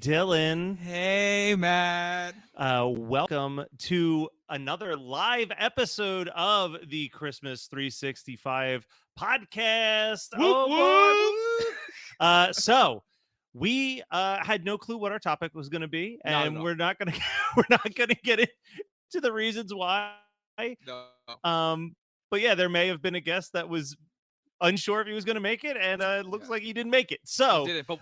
Dylan. Hey, Matt. Welcome to another live episode of the Christmas 365 podcast. So we had no clue what our topic was going to be, and we're not going to get into the reasons why. No. But yeah, there may have been a guest that was unsure if he was going to make it, and it looks like he didn't make it. So did it, but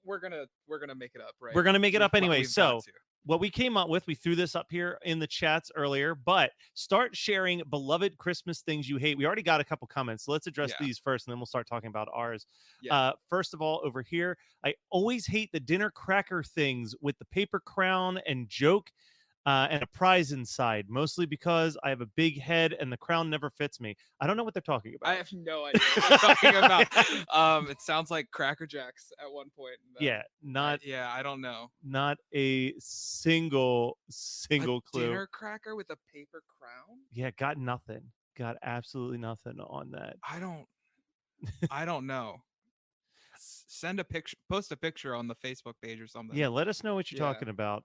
we're gonna make it up, right? We're gonna make it up anyway. So what we came up with, we threw this up here in the chats earlier, but start sharing beloved Christmas things you hate. We already got a couple comments, so let's address these first, and then we'll start talking about ours. First of all, over here, I always hate the dinner cracker things with the paper crown and joke. And a prize inside, mostly because I have a big head and the crown never fits me. I don't know what they're talking about. I have no idea what they're talking about. It sounds like Cracker Jacks at one point. I don't know. Not a single clue. Dinner cracker with a paper crown? Yeah, got nothing. Got absolutely nothing on that. I don't know. Send a picture, post a picture on the Facebook page or something. Yeah, let us know what you're talking about.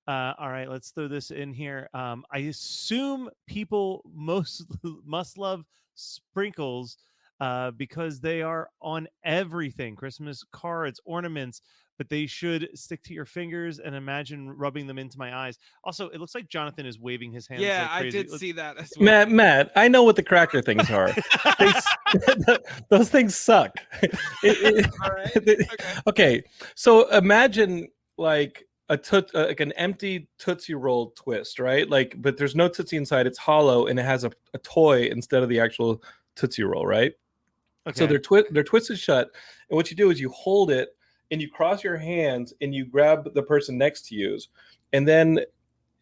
All right, let's throw this in here. I assume people must love sprinkles because they are on everything. Christmas cards, ornaments, but they should stick to your fingers, and imagine rubbing them into my eyes. Also, it looks like Jonathan is waving his hands. Yeah, like crazy. I did see that as well. Matt, I know what the cracker things are. Those things suck. All right. Okay, so imagine like like an empty Tootsie Roll twist, right? But there's no Tootsie inside. It's hollow, and it has a toy instead of the actual Tootsie Roll, right? Okay. So they're twisted shut, and what you do is you hold it, and you cross your hands, and you grab the person next to you, and then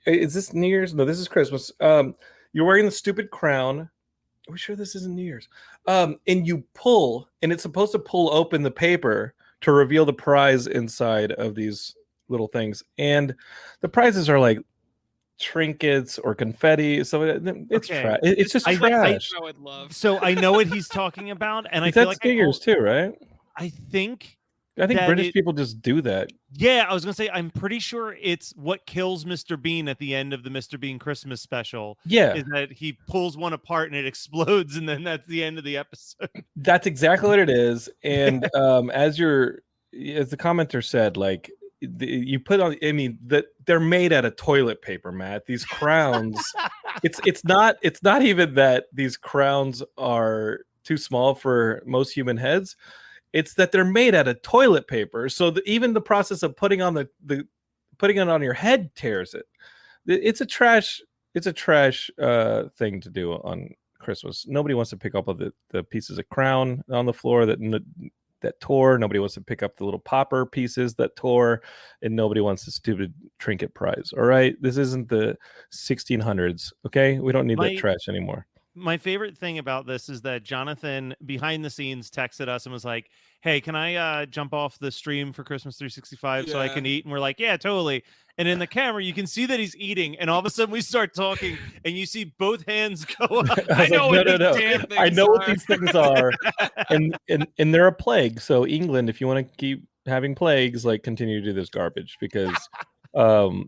is this New Year's? No, this is Christmas. You're wearing the stupid crown. Are we sure this isn't New Year's? And you pull, and it's supposed to pull open the paper to reveal the prize inside of these little things, and the prizes are like trinkets or confetti, so it's trash. It's just trash. I would love. So I know what he's talking about, and I feel like New Year's too, right? I think British people just do that. Yeah, I was gonna say I'm pretty sure it's what kills Mr. Bean at the end of the Mr. Bean Christmas special. Yeah, is that he pulls one apart and it explodes, and then that's the end of the episode. That's exactly what it is. And as the commenter said, like you put on, I mean, that they're made out of toilet paper, Matt. These crowns, it's not even that these crowns are too small for most human heads. It's that they're made out of toilet paper. So even the process of putting on putting it on your head tears it. It's a trash thing to do on Christmas. Nobody wants to pick up the pieces of crown on the floor that tore. Nobody wants to pick up the little popper pieces that tore, and nobody wants the stupid trinket prize. All right, this isn't the 1600s. Okay, we don't need that trash anymore. My favorite thing about this is that Jonathan behind the scenes texted us and was like, hey, can I jump off the stream for Christmas 365 so I can eat? And we're like, yeah, totally. And in the camera, you can see that he's eating. And all of a sudden we start talking and you see both hands go up. I know what these things are. and they're a plague. So England, if you want to keep having plagues, like continue to do this garbage, because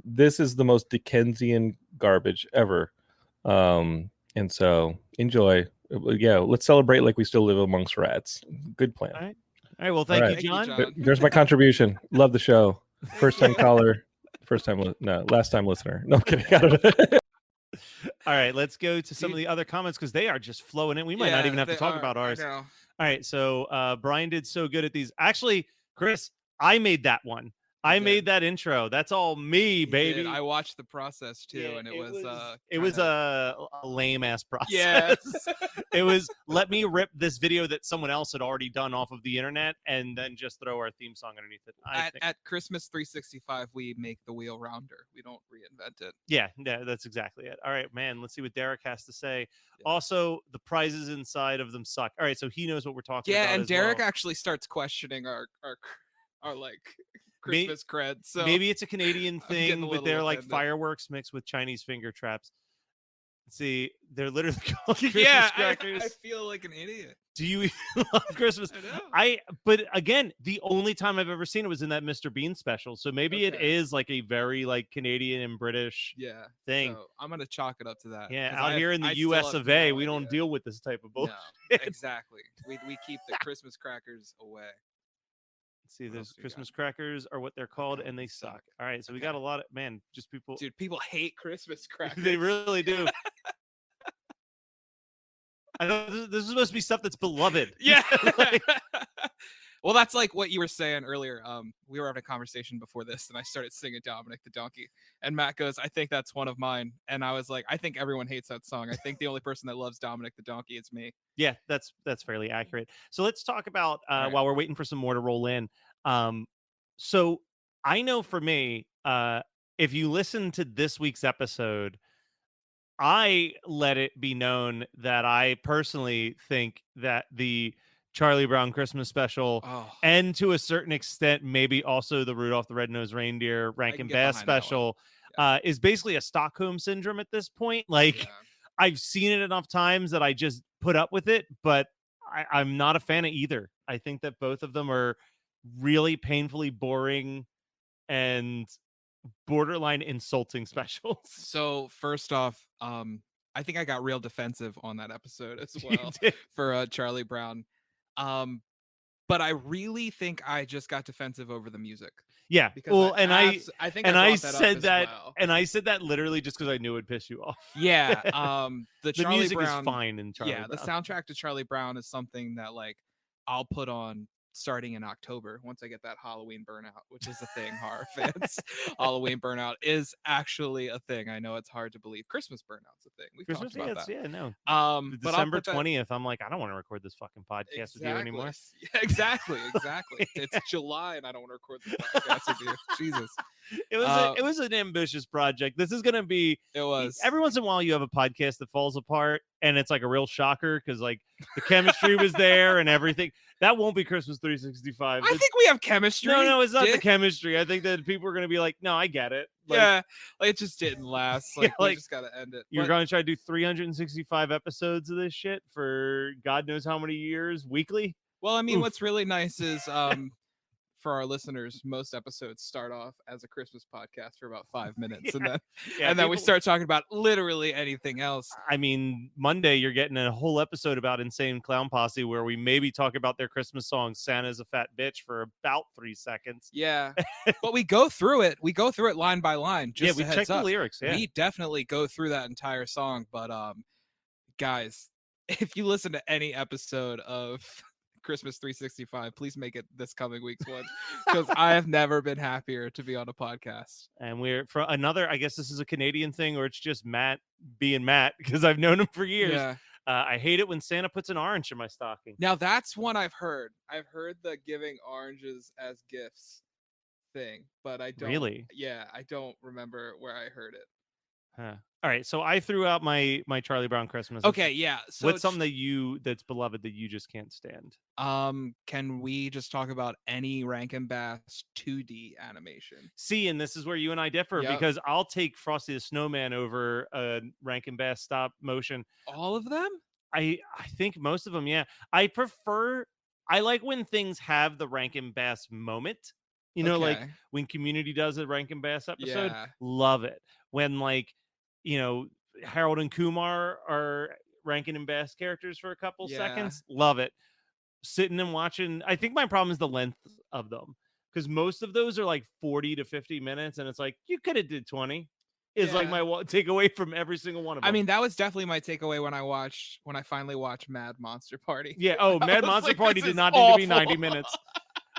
this is the most Dickensian garbage ever. And so enjoy. Yeah, let's celebrate like we still live amongst rats. Good plan. All right. Well, thank you, John. There's my contribution. Love the show. First time caller. Last time listener. No, I'm kidding. All right, let's go to some of the other comments because they are just flowing in. We might not even have to talk about ours. All right, so Brian did so good at these. Actually, Chris, I made that one. I made that intro. That's all me, baby. I watched the process too, and it was a lame ass process. Yes. It was let me rip this video that someone else had already done off of the internet and then just throw our theme song underneath it. At Christmas 365, we make the wheel rounder. We don't reinvent it. Yeah, that's exactly it. All right, man. Let's see what Derek has to say. Yeah. Also, the prizes inside of them suck. All right, so he knows what we're talking about. Yeah, and Derek actually starts questioning our like Christmas cred. So maybe it's a Canadian thing with their like fireworks mixed with Chinese finger traps. See, they're literally called Christmas crackers. I feel like an idiot. Do you even love Christmas? I know. But again, the only time I've ever seen it was in that Mr. Bean special. So maybe it is like a very like Canadian and British thing. So I'm gonna chalk it up to that. Yeah, out here in the US of A, we don't deal with this type of bullshit. No, exactly. We keep the Christmas crackers away. Let's see, there's Christmas crackers are what they're called, and they suck. All right, so we got a lot of just people. Dude, people hate Christmas crackers. They really do. I know this is supposed to be stuff that's beloved. Yeah. Well, that's like what you were saying earlier. We were having a conversation before this, and I started singing Dominic the Donkey. And Matt goes, I think that's one of mine. And I was like, I think everyone hates that song. I think the only person that loves Dominic the Donkey is me. Yeah, that's fairly accurate. So let's talk about while we're waiting for some more to roll in. So I know for me, if you listen to this week's episode, I let it be known that I personally think that the Charlie Brown Christmas special and to a certain extent maybe also the Rudolph the Red-Nosed Reindeer Rankin Bass special is basically a Stockholm syndrome at this point. Like I've seen it enough times that I just put up with it, but I'm not a fan of either. I think that both of them are really painfully boring and borderline insulting specials. So first off, I think I got real defensive on that episode as well for Charlie Brown. But I really think I just got defensive over the music. Yeah. Because well, I think I said that and I said that literally just because I knew it'd piss you off. Yeah. The Charlie music Brown is fine in Charlie Brown. The soundtrack to Charlie Brown is something that like I'll put on starting in October once I get that Halloween burnout, which is a thing. Horror fans, Halloween burnout is actually a thing. I know it's hard to believe. Christmas burnout's a thing. We've talked about that. Yeah, no. But December 20th, I'm like, I don't want to record this fucking podcast with you anymore. Yeah, exactly. It's July and I don't want to record this podcast with you. Jesus. It was an ambitious project. This is gonna be. It was. Every once in a while, you have a podcast that falls apart, and it's like a real shocker because like the chemistry was there and everything. That won't be Christmas 365. I think we have chemistry. No, it's not the chemistry. I think that people are gonna be like, no, I get it. Like, it just didn't last. Like, we just gotta end it. You're gonna try to do 365 episodes of this shit for God knows how many years weekly. Well, I mean, what's really nice is for our listeners, most episodes start off as a Christmas podcast for about 5 minutes, and then we start talking about literally anything else. I mean, Monday you're getting a whole episode about Insane Clown Posse where we maybe talk about their Christmas song "Santa's a Fat Bitch" for about 3 seconds. Yeah, but we go through it. We go through it line by line. Just we check the lyrics. Yeah, we definitely go through that entire song. But guys, if you listen to any episode of Christmas 365, please make it this coming week's one, because I have never been happier to be on a podcast. And we're for another, I guess this is a Canadian thing, or it's just Matt being Matt, because I've known him for years. Yeah. I hate it when Santa puts an orange in my stocking. Now that's one I've heard the giving oranges as gifts thing, but I don't really. Yeah, I don't remember where I heard it. Huh. All right, so I threw out my Charlie Brown Christmas. Okay, yeah. So what's something that's beloved that you just can't stand? Can we just talk about any Rankin Bass 2D animation? See, and this is where you and I differ, because I'll take Frosty the Snowman over Rankin Bass stop motion. All of them? I think most of them, yeah. I like when things have the Rankin Bass moment. You know, like when Community does a Rankin Bass episode, love it. When Harold and Kumar are Rankin and Bass characters for a couple seconds, love it. Sitting and watching. I think my problem is the length of them, because most of those are like 40 to 50 minutes, and it's like you could have did 20. Is like my takeaway from every single one of them. I mean, that was definitely my takeaway when I finally watched Mad Monster Party. Yeah. Oh, Mad Monster Party did not need to be 90 minutes.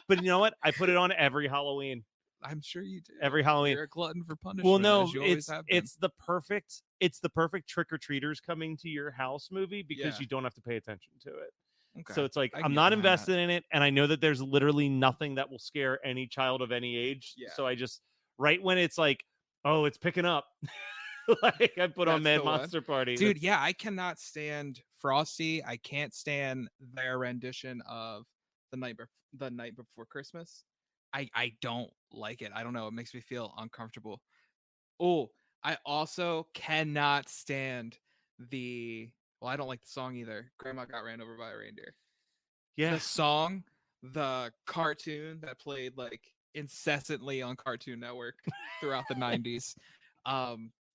But you know what? I put it on every Halloween. I'm sure you do. Every Halloween. You're a glutton for punishment. Well, no, it's the perfect trick-or-treaters coming to your house movie, because you don't have to pay attention to it. Okay. So it's like I'm not invested in it, and I know that there's literally nothing that will scare any child of any age. Yeah. So I just right when it's like, oh, it's picking up, like I put on Mad Monster Party. Dude, yeah, I cannot stand Frosty. I can't stand their rendition of the night before Christmas. I don't like it. I don't know. It makes me feel uncomfortable. Oh, I also cannot stand I don't like the song either. Grandma Got Ran Over by a Reindeer. Yeah. The song, the cartoon that played like incessantly on Cartoon Network throughout the 90s.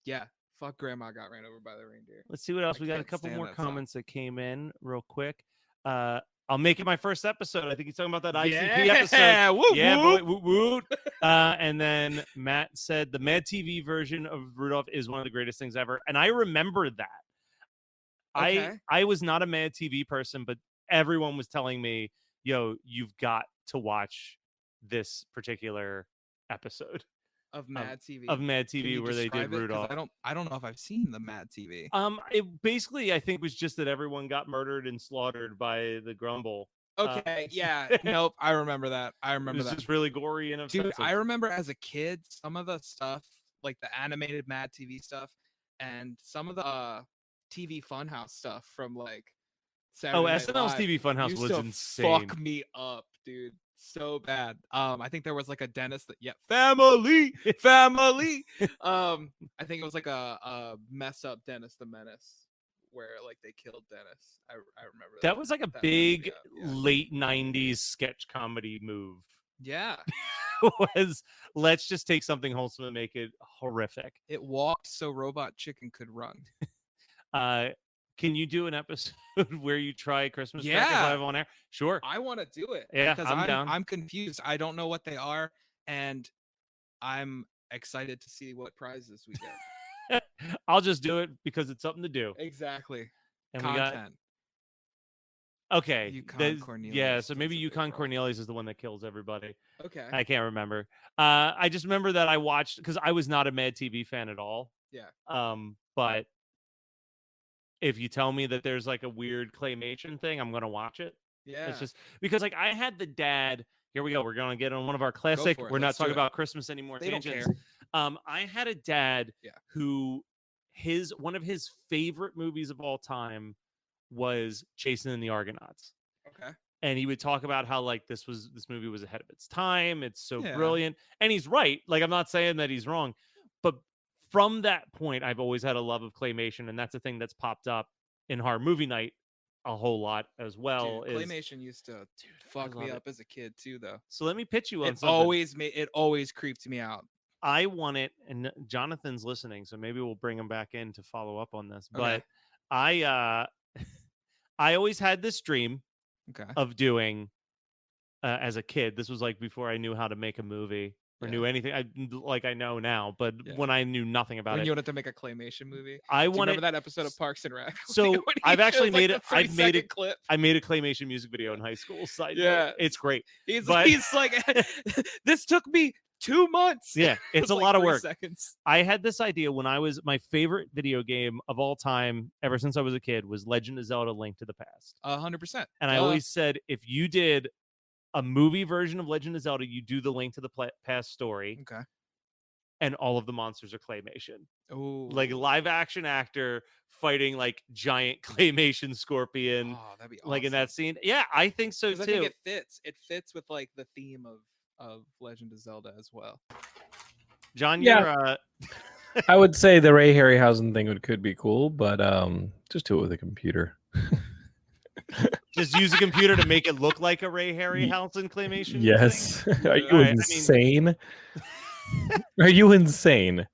Yeah, fuck Grandma Got Ran Over by the Reindeer. Let's see what else. We got a couple more comments that came in real quick. I'll make it my first episode. I think he's talking about that ICP episode. Woo, yeah, woo. boy, woo, woo. And then Matt said the Mad TV version of Rudolph is one of the greatest things ever. And I remember that. Okay. I was not a Mad TV person, but everyone was telling me, yo, you've got to watch this particular episode of Mad TV. Of Mad TV where they did Rudolph. I don't know if I've seen the Mad TV. It basically I think was just that everyone got murdered and slaughtered by the Grumble. Okay, yeah. Nope, I remember that. It was just really gory and offensive. Dude, I remember as a kid some of the stuff, like the animated Mad TV stuff, and some of the TV Funhouse stuff from like Saturday Night SNL's Live TV Funhouse used was to insane. Fuck me up, dude. So bad. I think there was like a dentist that family. I think it was like a mess up Dennis the Menace where like they killed Dennis. I remember that was like a big late 90s sketch comedy move. Yeah. Was let's just take something wholesome and make it horrific. It walked so Robot Chicken could run. Can you do an episode where you try Christmas crackers live on air? Sure. I want to do it. Yeah, because I'm down. I'm confused. I don't know what they are, and I'm excited to see what prizes we get. I'll just do it because it's something to do. Exactly. And content. Okay. Yukon Cornelius. Yeah, so maybe Yukon Cornelius is the one that kills everybody. Okay. I can't remember. I just remember that I watched because I was not a Mad TV fan at all. Yeah. But if you tell me that there's like a weird claymation thing, I'm gonna watch it. Yeah. It's just because like I had the dad. Here we go. We're gonna get on one of our classic. We're not talking about Christmas anymore. They tangents. Don't care. I had a dad who one of his favorite movies of all time was Jason and the Argonauts. Okay. And he would talk about how like this movie was ahead of its time. It's so brilliant. And he's right. Like I'm not saying that he's wrong, but from that point, I've always had a love of claymation, and that's a thing that's popped up in Horror Movie Night a whole lot as well. Dude, claymation used to fuck me up as a kid too, though. So let me pitch you on something. It always creeped me out. I want it, and Jonathan's listening, so maybe we'll bring him back in to follow up on this. Okay. But I always had this dream of doing as a kid. This was like before I knew how to make a movie. Or knew anything I know now, but when I knew nothing about when you wanted to make a claymation movie, I wanted. Remember that episode of Parks and Rec? So I've actually made it. I made a claymation music video in high school. It's great. He's like, this took me 2 months. Yeah, it's a lot of work. Seconds. I had this idea when I was my favorite video game of all time, ever since I was a kid, was Legend of Zelda: Link to the Past. 100%. And I always said, if you did a movie version of Legend of Zelda, you do the Link to the Past story. Okay. And all of the monsters are claymation. Oh. Like live action actor fighting like giant claymation scorpion. Oh, that'd be awesome. Like in that scene. Yeah, I think so too. I think it fits. It fits with like the theme of Legend of Zelda as well. John, you're I would say the Ray Harryhausen thing could be cool, but just do it with a computer. Just use a computer to make it look like a Ray Harryhausen claymation. Yes. Are you insane? Are you insane?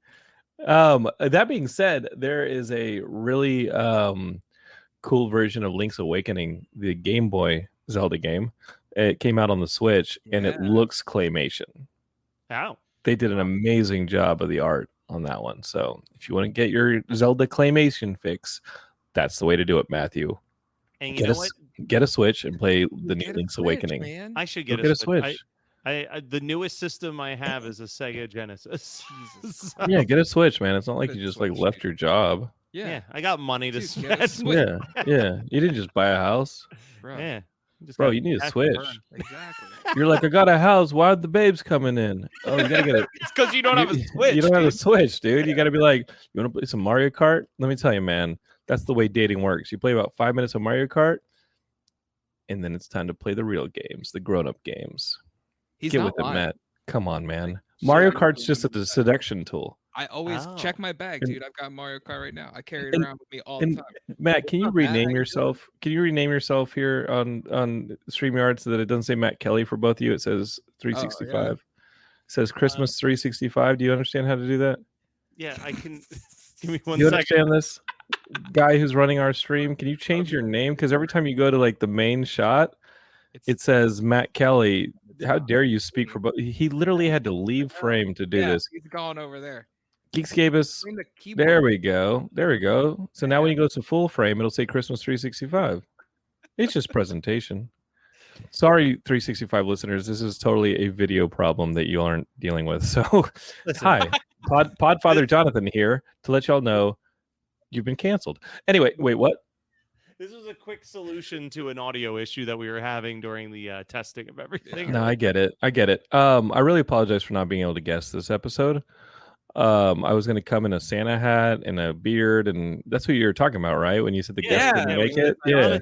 That being said, there is a really cool version of Link's Awakening, the Game Boy Zelda game. It came out on the Switch, and it looks claymation. How? They did an amazing job of the art on that one. So if you want to get your Zelda claymation fix, that's the way to do it, Matthew. And you know what? Get a Switch and play the new Link's Awakening. Man. I should get a Switch. I the newest system I have is a Sega Genesis. Jesus. So, yeah, get a Switch, man. It's not like you just like left your job. Yeah, I got money to spend. Yeah. You didn't just buy a house. Bro. Yeah. Bro, you need a Switch. Exactly. You're like, I got a house. Why are the babes coming in? Oh, you gotta get it. It's because you don't have a Switch. You don't have a Switch, dude. You gotta be like, you want to play some Mario Kart? Let me tell you, man. That's the way dating works. You play about 5 minutes of Mario Kart, and then it's time to play the real games, the grown-up games. Get with it, Matt. Come on, man. Mario Kart's just a seduction tool. I always check my bag, dude. I've got Mario Kart right now. I carry it around with me all the time. Matt, can you up, Matt? How rename you yourself? Can you rename yourself here on StreamYard so that it doesn't say Matt Kelly for both of you? It says 365. It says Christmas 365. Do you understand how to do that? Yeah, I can. Give me one You second. understand this? Guy who's running our stream, can you change your name? Because every time you go to like the main shot, it says Matt Kelly. How dare you speak for both? He literally had to leave frame to do this. He's gone over there. Geekscape is. There we go. There we go. So now when you go to full frame, it'll say Christmas 365. It's just presentation. Sorry, 365 listeners. This is totally a video problem that you aren't dealing with. So, hi, Podfather Jonathan here to let y'all know you've been canceled. Anyway, wait, what? This was a quick solution to an audio issue that we were having during the testing of everything. No, I get it. I really apologize for not being able to guest this episode. I was going to come in a Santa hat and a beard, and that's what you were talking about, right? When you said the guest didn't make it. Yeah.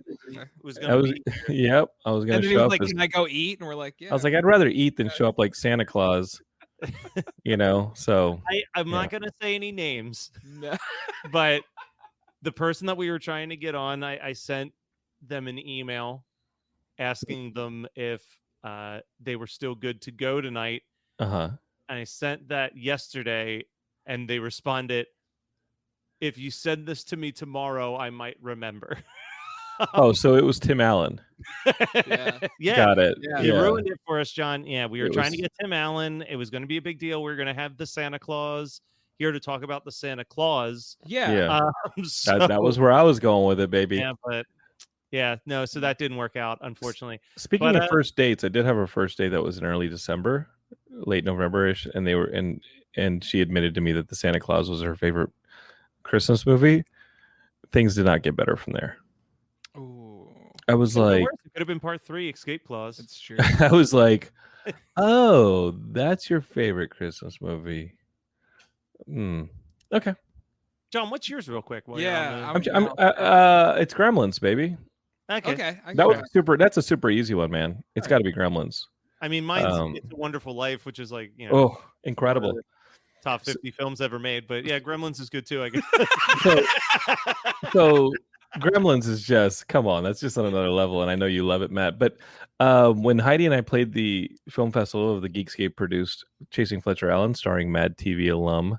Yep. I was going to show up. Like, can I go eat? And we're like, yeah. I was like, I'd rather eat than show up like Santa Claus. So I'm not going to say any names, but the person that we were trying to get on, I sent them an email asking them if they were still good to go tonight. And I sent that yesterday, and they responded, "If you send this to me tomorrow, I might remember." Oh, so it was Tim Allen. Yeah. Got it. Yeah. You ruined it for us, John. Yeah, we were trying to get Tim Allen. It was going to be a big deal. We were going to have the Santa Claus here to talk about the Santa Claus. So, that was where I was going with it, baby. Yeah, but no, so that didn't work out, unfortunately. Speaking of first dates, I did have a first date that was in early December, late November-ish, and they were and she admitted to me that the Santa Claus was her favorite Christmas movie. Things did not get better from there. Ooh. I was like, it could have been part 3, Escape Clause. It's true. I was like, oh, that's your favorite Christmas movie. Okay. John, what's yours, real quick? It's Gremlins, baby. Okay. That's a super easy one, man. It's got to be Gremlins. I mean, mine's It's a Wonderful Life, which is like, incredible. Top 50 films ever made. But yeah, Gremlins is good too, I guess. So Gremlins is just, come on, that's just on another level, and I know you love it, Matt. But when Heidi and I played the film festival of the Geekscape produced Chasing Fletcher Allen, starring Mad TV alum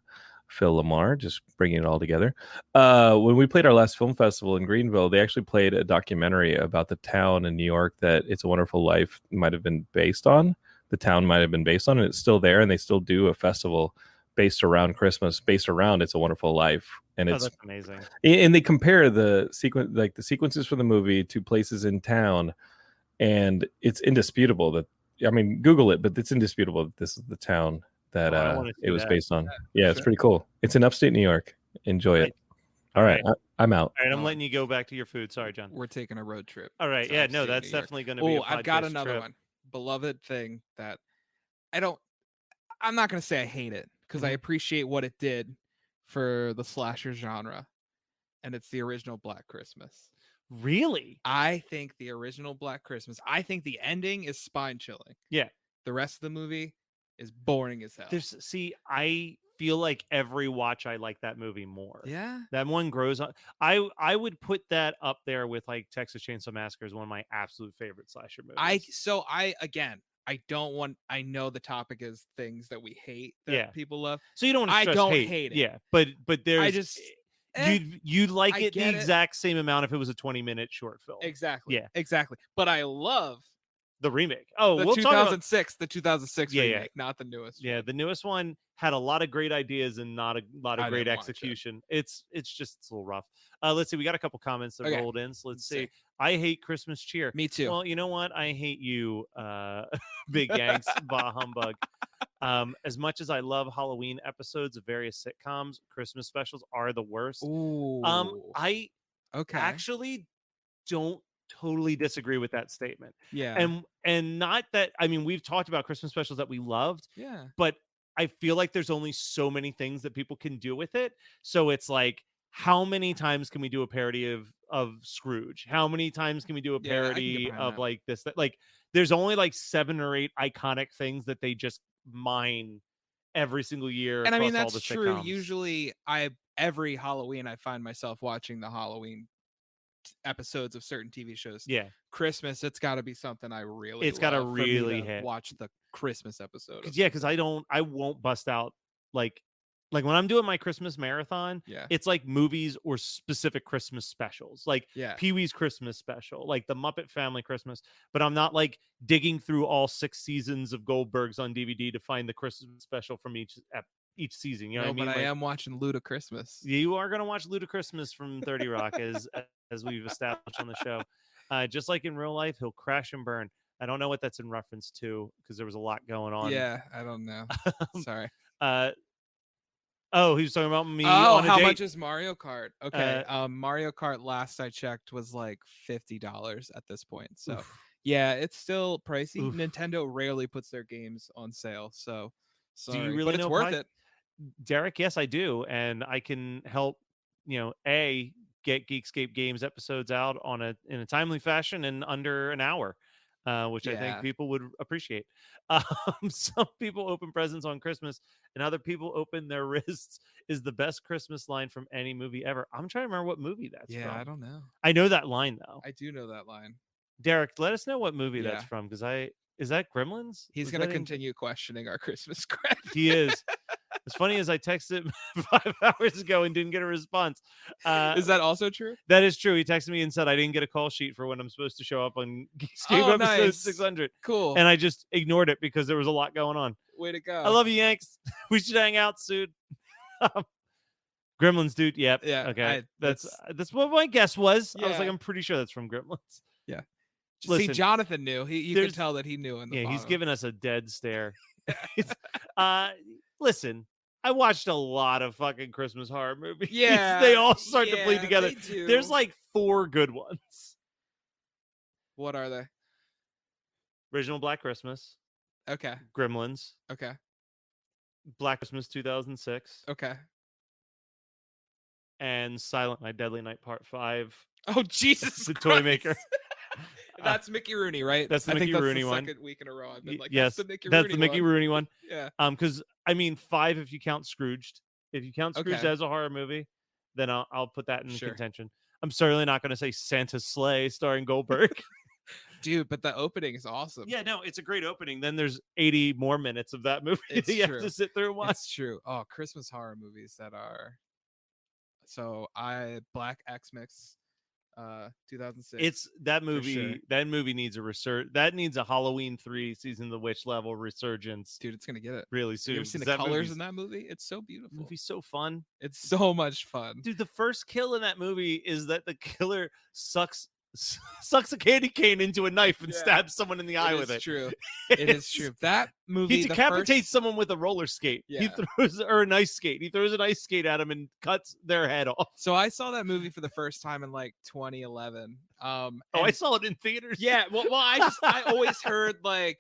Phil Lamar, just bringing it all together. When we played our last film festival in Greenville, they actually played a documentary about the town in New York that It's a Wonderful Life might have been based on. The town might have been based on, and it's still there, and they still do a festival based around Christmas, based around It's a Wonderful Life. And it's that's amazing. And they compare the sequences for the movie to places in town, and it's indisputable that, I mean, Google it, but it's indisputable that this is the town that it was based on. Yeah, it's pretty cool. It's in upstate New York. Enjoy it. All right. I'm out. All right, I'm letting you go back to your food. Sorry, John. We're taking a road trip. All right. Yeah, no, that's definitely going to be a I've got another trip. one. Beloved thing that I'm not going to say I hate it, because I appreciate what it did for the slasher genre, and it's the original Black Christmas. Really? I think the original Black Christmas, I think the ending is spine-chilling. Yeah. The rest of the movie is boring as hell. I feel like every watch I like that movie more. Yeah. That one grows on. I would put that up there with like Texas Chainsaw Massacre as one of my absolute favorite slasher movies. I know the topic is things that we hate that people love. So you don't want to stress hate it. Yeah, but there's you'd like it the exact same amount if it was a 20-minute short film. Exactly. Yeah. Exactly. But I love the remake. Oh, the 2006 remake, not the newest. Yeah, the newest one had a lot of great ideas and not a lot of great execution. It's a little rough. Let's see. We got a couple comments that rolled in. So let's see. I hate Christmas cheer. Me too. Well, you know what? I hate you, Big Yanks, bah humbug. As much as I love Halloween episodes of various sitcoms, Christmas specials are the worst. Ooh. I actually don't totally disagree with that statement. Yeah. And not that, I mean, we've talked about Christmas specials that we loved. Yeah. But I feel like there's only so many things that people can do with it. So it's like, how many times can we do a parody of Scrooge? How many times can we do a parody of like this? Like, there's only like 7 or 8 iconic things that they just mine every single year. And I mean, across all that's the true. sitcoms. Usually every Halloween I find myself watching the Halloween episodes of certain TV shows. Yeah. Christmas, it's got to be something I really It's got to love for me really to hit. watch the Christmas episode. Yeah, because I won't bust out like when I'm doing my Christmas marathon, it's like movies or specific Christmas specials, like Pee-wee's Christmas special, like the Muppet Family Christmas. But I'm not like digging through all 6 seasons of Goldberg's on DVD to find the Christmas special from each season. You know what I mean? But I am watching Luda Christmas. You are gonna watch Luda Christmas from 30 Rock as we've established on the show. Just like in real life, he'll crash and burn. I don't know what that's in reference to because there was a lot going on. Yeah, I don't know. Sorry. Oh, he was talking about me. Oh, on a how date. much is Mario Kart? Okay, Mario Kart last I checked was like $50 at this point. So, yeah, it's still pricey. Nintendo rarely puts their games on sale, so sorry, do you really but it's know worth it. Derek? Yes, I do, and I can help. Get Geekscape Games episodes out in a timely fashion in under an hour. Which I think people would appreciate. Some people open presents on Christmas, and other people open their wrists is the best Christmas line from any movie ever. I'm trying to remember what movie that's from. I don't know. I know that line, though. I do know that line. Derek, let us know what movie that's from, because is that Gremlins? He's going to continue questioning our Christmas credit. He is. As funny as I texted him 5 hours ago and didn't get a response. Is that also true? That is true. He texted me and said I didn't get a call sheet for when I'm supposed to show up on Geekscape episode 600. Cool. And I just ignored it because there was a lot going on. Way to go. I love you, Yanks. We should hang out soon. Gremlins, dude. Yep. Yeah. Okay. That's what my guess was. Yeah. I was like, I'm pretty sure that's from Gremlins. Yeah. Listen, see, Jonathan knew. You could tell that he knew in the bottom. He's giving us a dead stare. Listen, I watched a lot of fucking Christmas horror movies. Yeah. They all start to bleed together. They do. There's like 4 good ones. What are they? Original Black Christmas. Okay. Gremlins. Okay. Black Christmas 2006. Okay. And Silent Night, Deadly Night Part 5. Oh, Jesus The Christ. Toy Maker. That's Mickey Rooney, right? That's the Mickey Rooney one. Second week in a row. I've been like, yes, that's the Mickey Rooney one. Yeah. Because I mean 5 if you count Scrooged. If you count Scrooged Okay. as a horror movie, then I'll put that in Sure. contention. I'm certainly not going to say Santa's Sleigh starring Goldberg. Dude, but the opening is awesome. Yeah, no, it's a great opening. Then there's 80 more minutes of that movie It's that you true. have to sit through and watch. It's true. Oh, Christmas horror movies that are. So Black Xmas, 2006. It's that movie. sure. That movie needs a that needs a Halloween 3 Season of the Witch level resurgence. Dude, it's gonna get it. Really soon. You ever seen the that colors in that movie? It's so beautiful. movie's so fun. It's so much fun. Dude, the first kill in that movie is that the killer sucks a candy cane into a knife and stabs someone in the eye with it. True. It is true. That movie. He decapitates someone with a roller skate. Yeah. He throws an ice skate. He throws an ice skate at him and cuts their head off. So I saw that movie for the first time in like 2011. I saw it in theaters. Yeah. Well, I always heard like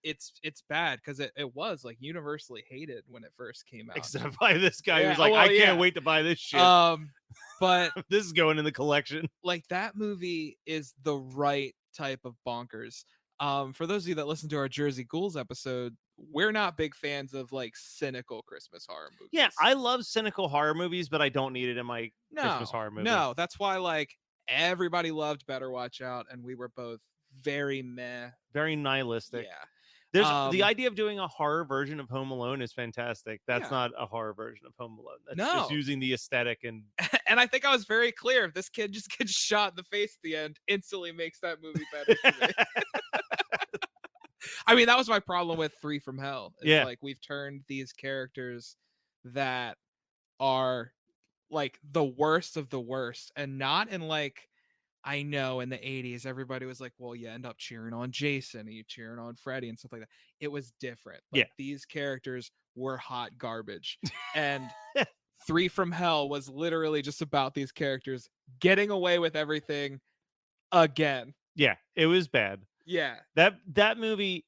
it's bad because it was like universally hated when it first came out. Except by this guy Yeah, who's like, well, I can't yeah. wait to buy this shit. But this is going in the collection. like that movie is the right type of bonkers. For those of you that listen to our Jersey Ghouls episode, we're not big fans of like cynical Christmas horror movies. Yeah, I love cynical horror movies, but I don't need it in my Christmas horror movie. No, that's why like everybody loved Better Watch Out, and we were both very meh. Very nihilistic. Yeah. There's the idea of doing a horror version of Home Alone is fantastic. That's Yeah. not a horror version of Home Alone. That's No. just using the aesthetic and And I think I was very clear. If this kid just gets shot in the face at the end, instantly makes that movie better to me. I mean, that was my problem with 3 from Hell. It's Yeah. like we've turned these characters that are like the worst of the worst, and not in like, I know in the 80s everybody was like, well, you end up cheering on Jason and you cheering on Freddy and stuff like that. It was different. Like, Yeah. these characters were hot garbage. And 3 from Hell was literally just about these characters getting away with everything again. yeah, it was bad. Yeah. That movie,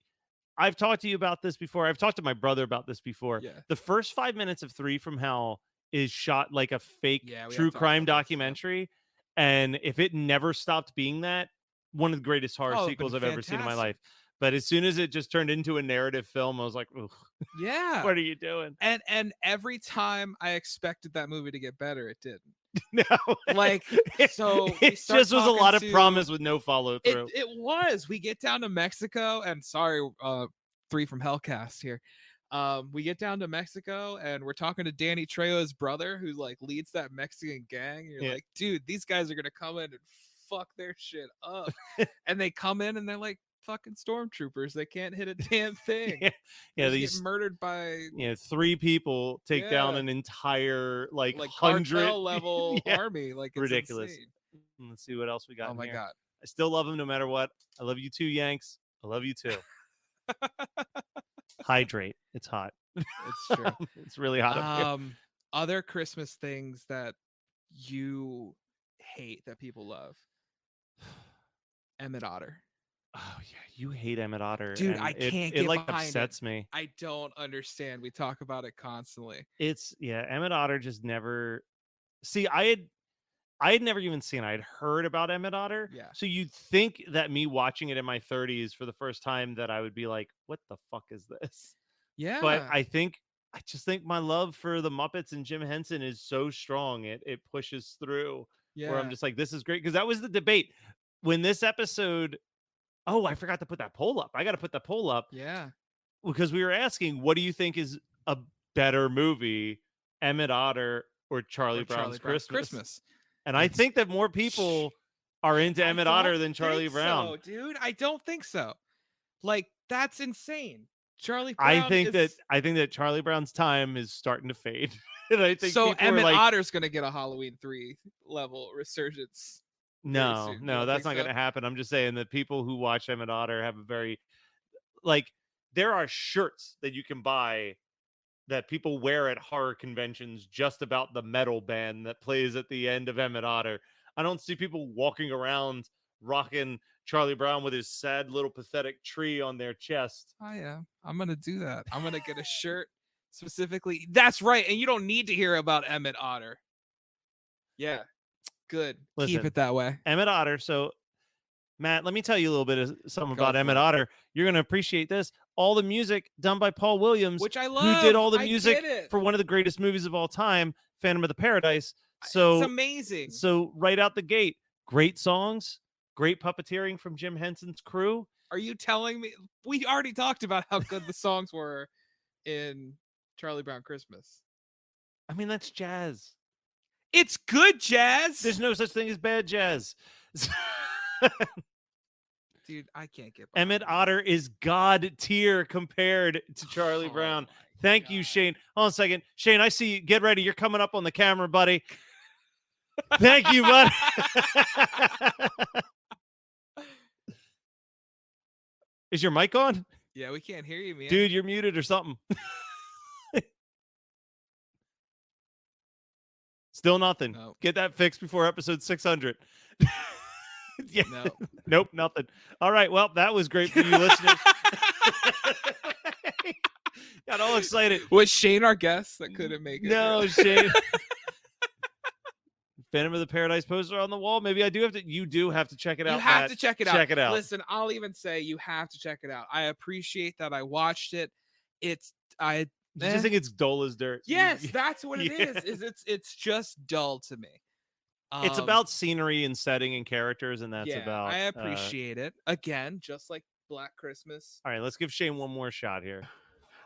I've talked to you about this before. I've talked to my brother about this before. Yeah. The first 5 minutes of 3 from Hell is shot like a fake Yeah, we true have talked crime about this, yeah. documentary. And if it never stopped being that, one of the greatest horror Oh, it'd sequels been I've ever seen in my life. fantastic. But as soon as it just turned into a narrative film, I was like, "Ooh, Yeah. what are you doing?" And every time I expected that movie to get better, it didn't. No, Like, so we it start just was a talking lot of to- promise with no follow through. It was. We get down to Mexico, and sorry, 3 from Hellcast here. We get down to Mexico, and we're talking to Danny Trejo's brother, who like leads that Mexican gang. And you're like, dude, these guys are gonna come in and fuck their shit up. And they come in, and they're like fucking stormtroopers. They can't hit a damn thing. Yeah, They these get murdered by 3 people take down an entire like 100 cartel level army. Like, it's ridiculous. insane. Let's see what else we got. Oh my god. I still love him no matter what. I love you too, Yanks. I love you too. Hydrate. It's hot. It's true. It's really hot up here. Other Christmas things that you hate that people love. Emmett Otter. Oh yeah, you hate Emmett Otter, dude. and I can't. It get like behind upsets it. me. I don't understand. We talk about it constantly. Emmett Otter just never. See, I had never even seen it. I had heard about Emmett Otter. Yeah. So you'd think that me watching it in my 30s for the first time that I would be like, what the fuck is this? Yeah. But I just think my love for the Muppets and Jim Henson is so strong. It pushes through where I'm just like, this is great. Because that was the debate when this episode. Oh, I forgot to put that poll up. I got to put that poll up. Yeah. Because we were asking, what do you think is a better movie, Emmett Otter or Charlie Brown's Christmas? And I think that more people are into Emmett Otter than Charlie Brown. So, dude, I don't think so. Like, that's insane. Charlie Brown I think that Charlie Brown's time is starting to fade. And I think so. Emmett like, Otter's gonna get a Halloween 3 level resurgence. No, that's not going to happen. I'm just saying that people who watch Emmett Otter have a very, like, there are shirts that you can buy that people wear at horror conventions just about the metal band that plays at the end of Emmett Otter. I don't see people walking around rocking Charlie Brown with his sad little pathetic tree on their chest. Oh yeah, I'm going to do that. I'm going to get a shirt specifically. That's right. And you don't need to hear about Emmett Otter. Yeah. Good. Listen, keep it that way. Emmett Otter. So, Matt, let me tell you a little bit of something about Emmett Otter. You're going to appreciate this. All the music done by Paul Williams, which I love. Who did all the music for one of the greatest movies of all time, Phantom of the Paradise. So it's amazing. So right out the gate, great songs, great puppeteering from Jim Henson's crew. Are you telling me we already talked about how good the songs were in Charlie Brown Christmas? I mean, that's jazz. It's good jazz. There's no such thing as bad jazz. Dude, I can't get Emmett Otter is God tier compared to Charlie Brown. Thank you, Shane. Hold on a second. Shane, I see you. Get ready. You're coming up on the camera, buddy. Thank you, bud. Is your mic on? Yeah, we can't hear you, man. Dude, you're muted or something. Still nothing. Nope. Get that fixed before episode 600. Yeah. Nope, nothing. All right. Well, that was great for you listeners. Got all excited. Was Shane our guest that couldn't make it? No, Shane. Phantom of the Paradise poster on the wall. Maybe I do have to. You do have to check it out. You have to check it out. Check it out. Listen, I'll even say you have to check it out. I appreciate that I watched it. I just think it's dull as dirt. Yes, that's what it is. It's just dull to me. It's about scenery and setting and characters, and that's about. I appreciate it. Again, just like Black Christmas. All right, let's give Shane one more shot here.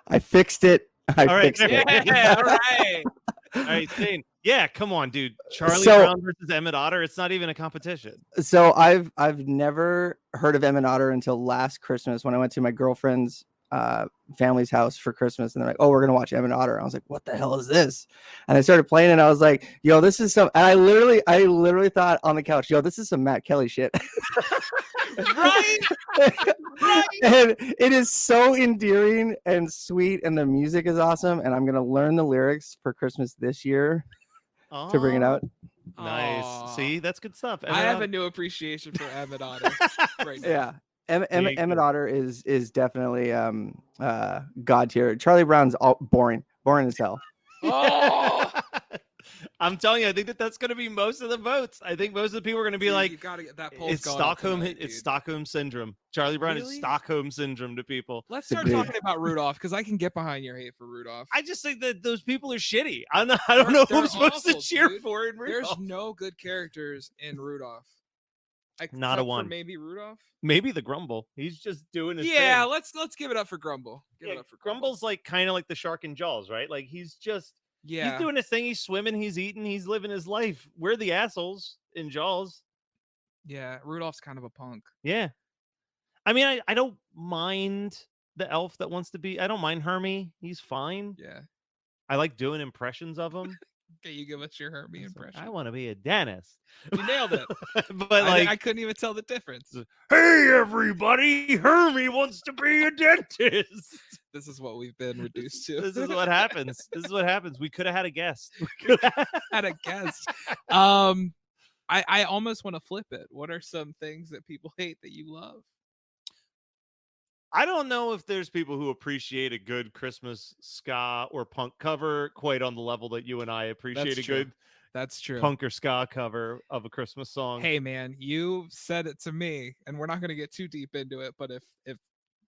I fixed it. I fixed it. Yeah, all right. All right, Shane. Yeah, come on, dude. Charlie Brown versus Emmett Otter. It's not even a competition. So I've never heard of Emmett Otter until last Christmas when I went to my girlfriend's family's house for Christmas, and they're like, "Oh, we're gonna watch Emmett Otter." I was like, "What the hell is this?" And I started playing, and I was like, "Yo, this is some." And I literally thought on the couch, "Yo, this is some Matt Kelly shit." Right. And it is so endearing and sweet, and the music is awesome. And I'm gonna learn the lyrics for Christmas this year to bring it out. Nice. Aww. See, that's good stuff. I have a new appreciation for Emmett Otter right now. Yeah. Emmett Otter is definitely God tier. Charlie Brown's boring as hell. Oh, I'm telling you, I think that's going to be most of the votes. I think most of the people are going to be like, you gotta get that poll. it's going Stockholm. tonight, It's dude. Stockholm syndrome. Charlie Brown is Really? Stockholm syndrome to people. Let's start talking about Rudolph because I can get behind your hate for Rudolph. I just think that those people are shitty. I don't know who I'm supposed to cheer for in Rudolph. There's no good characters in Rudolph. Not a one. Maybe Rudolph. Maybe the Grumble. He's just doing his Yeah, thing. let's give it up for Grumble. Give it up for Grumble's like kind of like the shark in Jaws, right? Like he's just he's doing his thing. He's swimming. He's eating. He's living his life. We're the assholes in Jaws. Yeah, Rudolph's kind of a punk. Yeah, I mean, I don't mind the elf that wants to be. I don't mind Hermie. He's fine. Yeah, I like doing impressions of him. Can you give us your Hermie impression? I want to be a dentist. You nailed it. But like, I couldn't even tell the difference. Hey, everybody! Hermie wants to be a dentist. This is what we've been reduced to. This is what happens. This is what happens. We could have had a guest. Had a guest. I almost want to flip it. What are some things that people hate that you love? I don't know if there's people who appreciate a good Christmas ska or punk cover quite on the level that you and I appreciate good That's true. punk or ska cover of a Christmas song. Hey man, you said it to me, and we're not going to get too deep into it, but if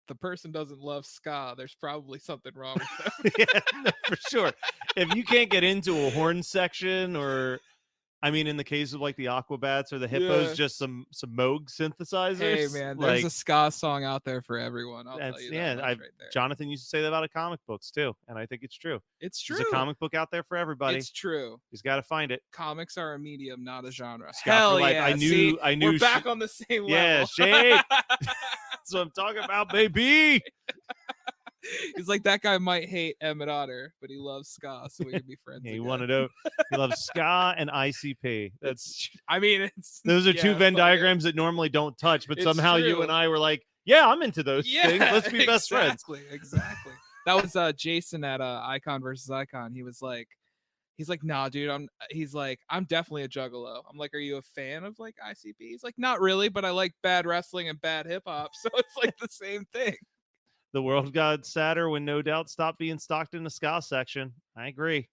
the person doesn't love ska, there's probably something wrong with them. Yeah, no, for sure. If you can't get into a horn section, or I mean, in the case of like the Aquabats or the Hippos, just some Moog synthesizers. Hey man, there's a ska song out there for everyone. I'll tell you that. Right there. Jonathan used to say that about comic books too, and I think it's true. It's true. There's a comic book out there for everybody. It's true. He's got to find it. Comics are a medium, not a genre. Hell yeah! I knew. We're back on the same level. Yeah, Shake. That's what I'm talking about, baby. He's like, that guy might hate Emmett Otter, but he loves ska, so we can be friends. Yeah, he wanted to. He loves ska and ICP. Those are two Venn diagrams that normally don't touch, but somehow you and I were like, yeah, I'm into those things. Let's be best friends. Exactly. That was Jason at Icon versus Icon. He's like, nah, dude. I'm definitely a juggalo. I'm like, are you a fan of like ICP? He's like, not really, but I like bad wrestling and bad hip hop, so it's like the same thing. The world got sadder when No Doubt stopped being stocked in the ska section. I agree.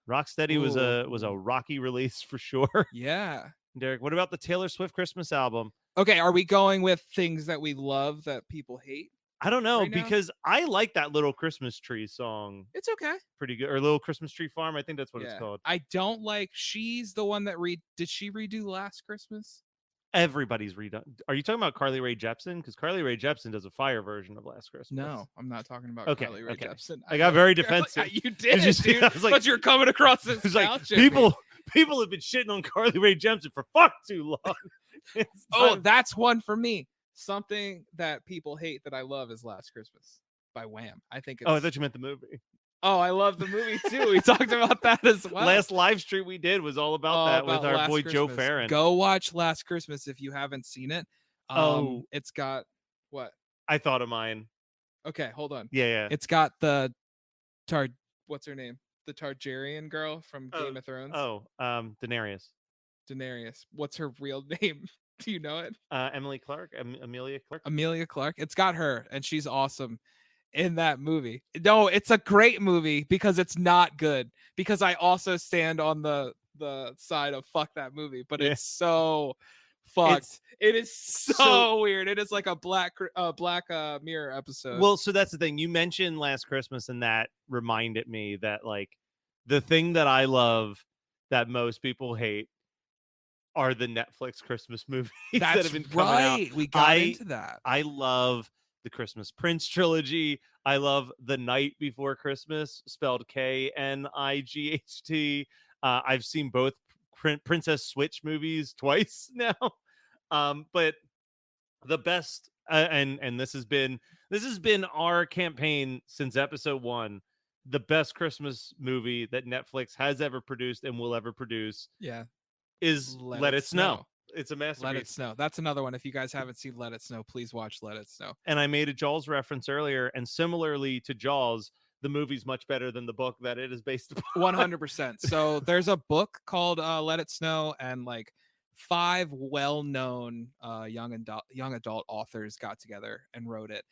Rocksteady was a rocky release for sure. Yeah. Derek, what about the Taylor Swift Christmas album? Okay, are we going with things that we love that people hate? I don't know, because I like that Little Christmas Tree song. It's okay. Pretty good. Or Little Christmas Tree Farm. I think that's what it's called. I don't like, she's the one that did she redo Last Christmas? Everybody's redone. Are you talking about Carly Rae Jepsen? Because Carly Rae Jepsen does a fire version of Last Christmas. No, I'm not talking about Carly Rae Jepsen. I got very defensive. You did, dude. I was like, but you're coming across this couch. Like, people have been shitting on Carly Rae Jepsen for too long. That's one for me. Something that people hate that I love is Last Christmas by Wham. I think it's... I thought you meant the movie. Oh, I love the movie too. We talked about that as well. Last live stream we did was all about that with our boy Joe Farron. Go watch Last Christmas if you haven't seen it. It's got what? I thought of mine. Okay, hold on. Yeah. It's got the what's her name? The Targaryen girl from Game of Thrones. Daenerys. What's her real name? Do you know it? Emilia Clarke. Emilia Clarke. It's got her, and she's awesome in that movie. No, it's a great movie because it's not good. Because I also stand on the side of fuck that movie, but it's so fucked. It is so weird. It is like a Black Mirror episode. Well, so that's the thing. You mentioned Last Christmas, and that reminded me that like the thing that I love that most people hate are the Netflix Christmas movies that have been coming out. We got into that. I love the Christmas Prince trilogy. I love The Night Before Christmas, spelled Knight. I've seen both Princess Switch movies twice now. But the best, and this has been our campaign since episode 1. The best Christmas movie that Netflix has ever produced and will ever produce. Is Let It Snow. It's a masterpiece. Let It Snow. That's another one. If you guys haven't seen Let It Snow, please watch Let It Snow. And I made a Jaws reference earlier, and similarly to Jaws, the movie's much better than the book that it is based upon. 100%. So there's a book called Let It Snow, and like 5 well-known young adult authors got together and wrote it.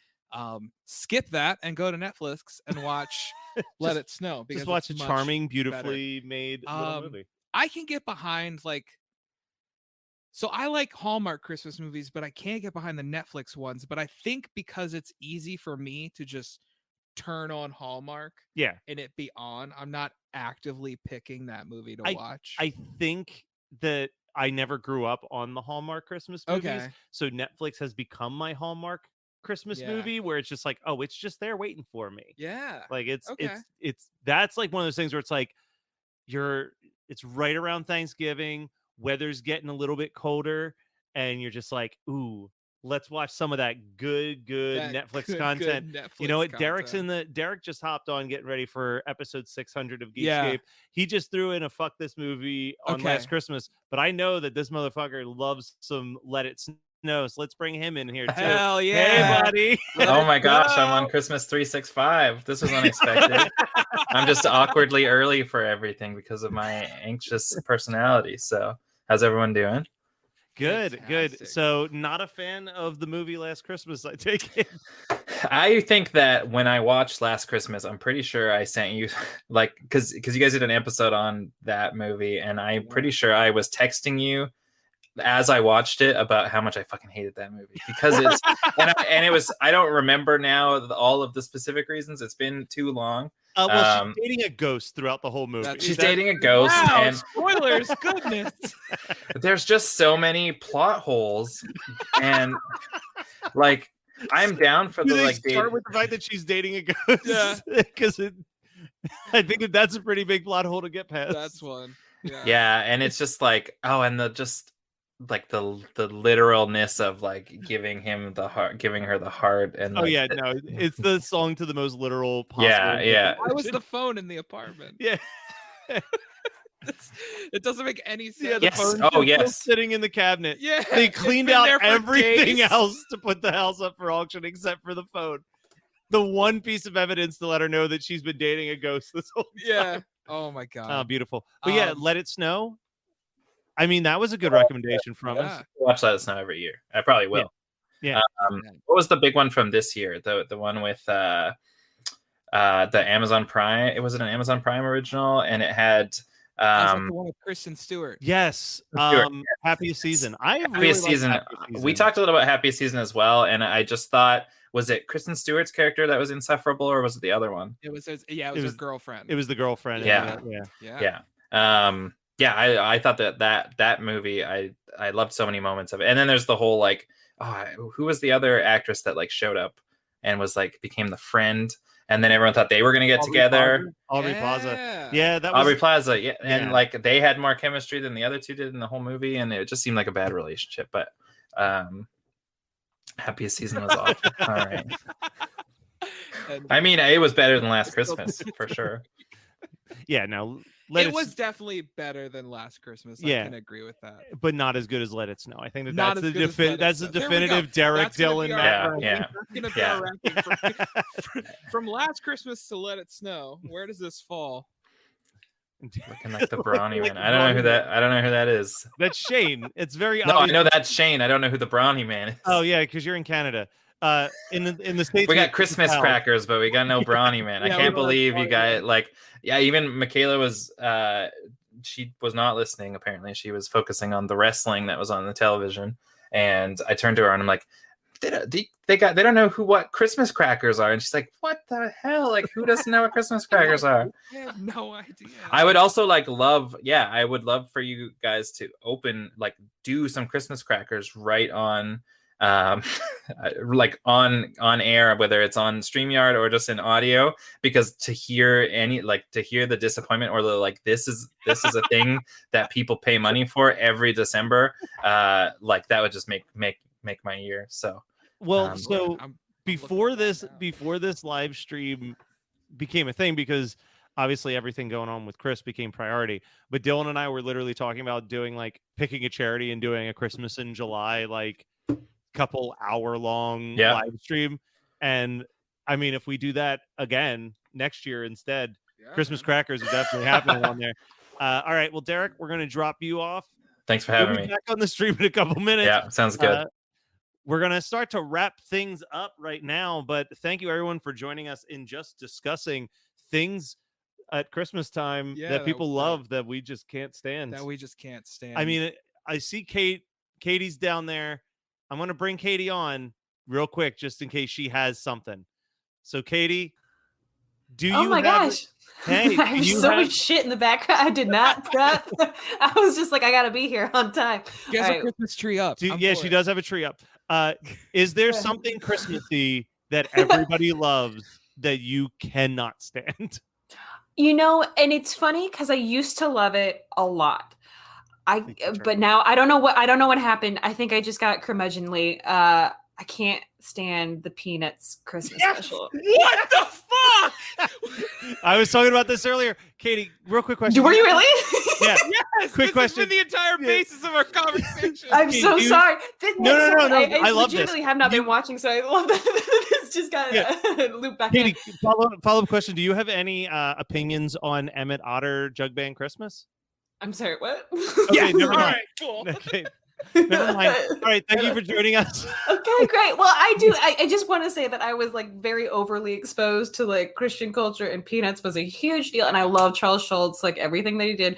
skip that and go to Netflix and watch Let It Snow. Just watch a charming, beautifully made little movie. I can get behind like. So I like Hallmark Christmas movies, but I can't get behind the Netflix ones. But I think because it's easy for me to just turn on Hallmark, and it be on, I'm not actively picking that movie to watch. I think that I never grew up on the Hallmark Christmas movies, so Netflix has become my Hallmark Christmas movie, where it's just like, oh, it's just there waiting for me. Like it's that's like one of those things where it's like it's right around Thanksgiving. Weather's getting a little bit colder, and you're just like, ooh, let's watch some of that good Netflix content. Good Netflix you know what? content. Derek just hopped on getting ready for episode 600 of Geekscape. He just threw in a fuck this movie on last Christmas, but I know that this motherfucker loves some Let It Snow, so let's bring him in here too. Hell yeah. Hey, buddy. Oh my gosh, I'm on Christmas 365. This was unexpected. I'm just awkwardly early for everything because of my anxious personality. So how's everyone doing? Good. So not a fan of the movie Last Christmas, I take it. I think that when I watched Last Christmas, I'm pretty sure I sent you like because you guys did an episode on that movie, and I'm pretty sure I was texting you as I watched it about how much I fucking hated that movie because it's and it was, I don't remember now all of the specific reasons. It's been too long. Well, she's dating a ghost throughout the whole movie. She's dating a ghost. Wow, and spoilers, goodness. There's just so many plot holes, and like I'm down for the like. Start with the fact that she's dating a ghost, because I think that's a pretty big plot hole to get past. That's one. Yeah, and it's just like and like the literalness of like giving her the heart, and it's the song to the most literal possible. Why was the phone in the apartment? It doesn't make any sense. The phone is sitting in the cabinet. They cleaned out everything else to put the house up for auction except for the phone. The one piece of evidence to let her know that she's been dating a ghost this whole time. Oh my god. Oh, beautiful. But Let It Snow. I mean, that was a good recommendation from us. Watch Let It Snow every year. I probably will. Yeah. What was the big one from this year? The one with the Amazon Prime. It was an Amazon Prime original, and it had the one with Kristen Stewart. Yes. Happiest Season. Happiest Season. We talked a little about Happiest Season as well, and I just thought, was it Kristen Stewart's character that was insufferable, or was it the other one? It was her girlfriend. It was the girlfriend. Yeah. I thought that movie, I loved so many moments of it. And then there's the whole like, who was the other actress that like showed up and was like became the friend, and then everyone thought they were gonna get together. Aubrey Plaza. Yeah, that was Aubrey Plaza. Yeah, and like they had more chemistry than the other two did in the whole movie, and it just seemed like a bad relationship. But Happiest Season was awful. All right. I mean, it was better than Last Christmas for sure. Yeah, no. It was definitely better than Last Christmas. I can agree with that, but not as good as Let It Snow. I think that's the definitive Derek Dillon. From Last Christmas to Let It Snow, where does this fall? Looking like the Brawny Man. I don't know who that is. That's Shane. It's very no. obvious. I know that's Shane. I don't know who the Brawny Man is. Oh yeah, because you're in Canada. In the States, we got Christmas crackers, but we got no Brawny Man. I can't believe you guys even Michaela was she was not listening. Apparently, she was focusing on the wrestling that was on the television, and I turned to her and I'm like, they don't know what Christmas crackers are, and she's like, what the hell? Like, who doesn't know what Christmas crackers are? I have no idea. I would also I would love for you guys to do some Christmas crackers right on like on air, whether it's on StreamYard or just in audio, because to hear the disappointment or the this is a thing that people pay money for every December, that would just make my year. So before this live stream became a thing, because obviously everything going on with Chris became priority, but Dylan and I were literally talking about doing picking a charity and doing a Christmas in July couple hour long live stream. And I mean, if we do that again next year instead, Christmas crackers are definitely happening on there. All right, well, Derek, we're going to drop you off. Thanks for having me back on the stream in a couple minutes. Yeah, sounds good. we're going to start to wrap things up right now, but thank you everyone for joining us in just discussing things at Christmas time that people love that we just can't stand. I mean, I see Katie's down there. I'm going to bring Katie on real quick just in case she has something. So Katie, do you gosh. Hey, I have so much shit in the background. I did not prep. I was just like, I gotta be here on time. She has a Christmas tree up. She does have a tree up. Is there something Christmassy that everybody loves that you cannot stand? And it's funny because I used to love it a lot. But now I don't know what happened. I think I just got curmudgeonly. I can't stand the Peanuts Christmas special. What the fuck? I was talking about this earlier. Katie, real quick question. Were you really? Yeah. Yes. Quick question. Has been the entire basis of our conversation. I'm so sorry. No. I love this. legitimately have not been watching, so I love that. This just got looped back Katie, in. follow-up question. Do you have any opinions on Emmett Otter Jug Band Christmas? I'm sorry, what? Okay, never mind. All right, cool. Okay. Never mind. All right, thank you for joining us. Okay, great. Well, I just want to say that I was like very overly exposed to like Christian culture, and Peanuts was a huge deal, and I love Charles Schultz, like everything that he did,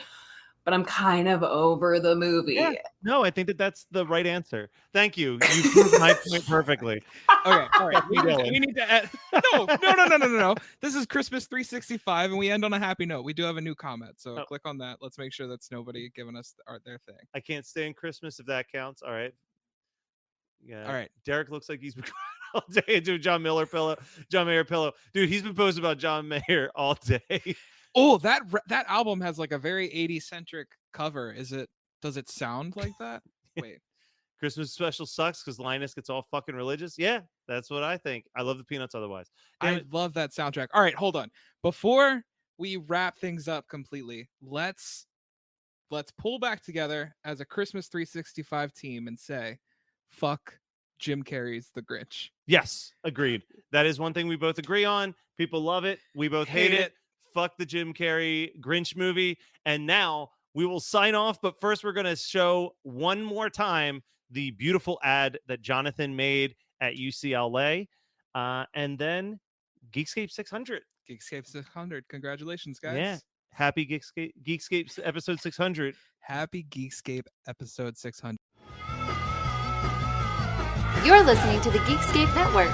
but I'm kind of over the movie. Yeah. No, I think that's the right answer. Thank you. You proved my point perfectly. Okay, all right. We need to add. No. This is Christmas 365, and we end on a happy note. We do have a new comment, so click on that. Let's make sure that's nobody giving us their thing. I can't stand Christmas if that counts. All right. Yeah. All right. Derek looks like he's been all day into John Mayer pillow. Dude, he's been posting about John Mayer all day. Oh, that album has like a very 80s centric cover. Does it sound like that? Wait. Christmas special sucks because Linus gets all fucking religious. Yeah, that's what I think. I love the Peanuts otherwise. I love that soundtrack. All right, hold on. Before we wrap things up completely, let's pull back together as a Christmas 365 team and say, fuck Jim Carrey's The Grinch. Yes, agreed. That is one thing we both agree on. People love it. We both hate it. Fuck the Jim Carrey Grinch movie. And now we will sign off. But first, we're going to show one more time the beautiful ad that Jonathan made at UCLA. And then Geekscape 600. Geekscape 600. Congratulations, guys. Yeah. Happy Geekscape episode 600. Happy Geekscape episode 600. You're listening to the Geekscape Network.